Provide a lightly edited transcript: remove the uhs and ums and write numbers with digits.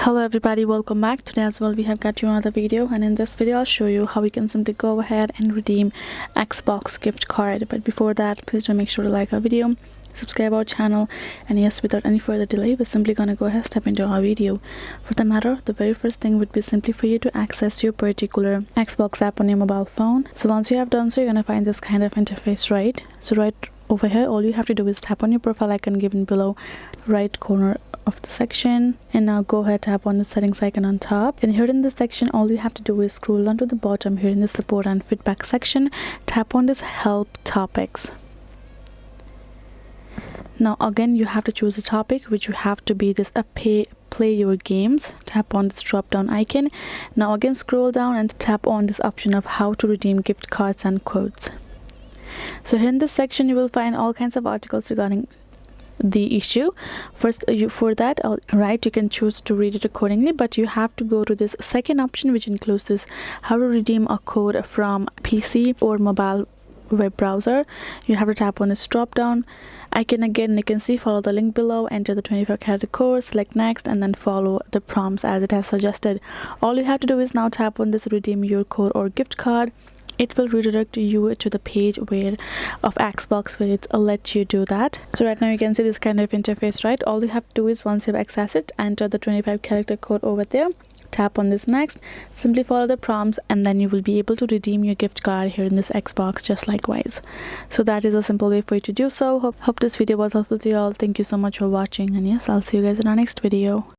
Hello everybody, welcome back. Today as well we have got you another video, and in this video I'll show you how you can simply go ahead and redeem Xbox gift card. But before that, please do make sure to like our video, subscribe our channel, and yes, without any further delay, we're simply gonna go ahead and step into our video. For the matter, the very first thing would be simply for you to access your particular Xbox app on your mobile phone. So once you have done so, you're gonna find this kind of interface, right? So right over here, all you have to do is tap on your profile icon given below right corner of the section, and now go ahead, tap on the settings icon on top, and here in this section all you have to do is scroll down to the bottom. Here in the support and feedback section, tap on this help topics. Now again, you have to choose a topic, which you have to be this play your games. Tap on this drop down icon. Now again, scroll down and tap on this option of how to redeem gift cards and quotes. So here in this section you will find all kinds of articles regarding the issue. First, you can choose to read it accordingly, but you have to go to this second option, which includes this how to redeem a code from PC or mobile web browser. You have to tap on this drop down icon again. You can see follow the link below, enter the 25-character code, select next, and then follow the prompts as it has suggested. All you have to do is now tap on this redeem your code or gift card. It will redirect you to the page of Xbox where it lets you do that. So right now you can see this kind of interface, right? All you have to do is, once you've accessed it, enter the 25-character code over there, tap on this next, simply follow the prompts, and then you will be able to redeem your gift card here in this Xbox just likewise. So that is a simple way for you to do so. Hope this video was helpful to you all. Thank you so much for watching, and yes, I'll see you guys in our next video.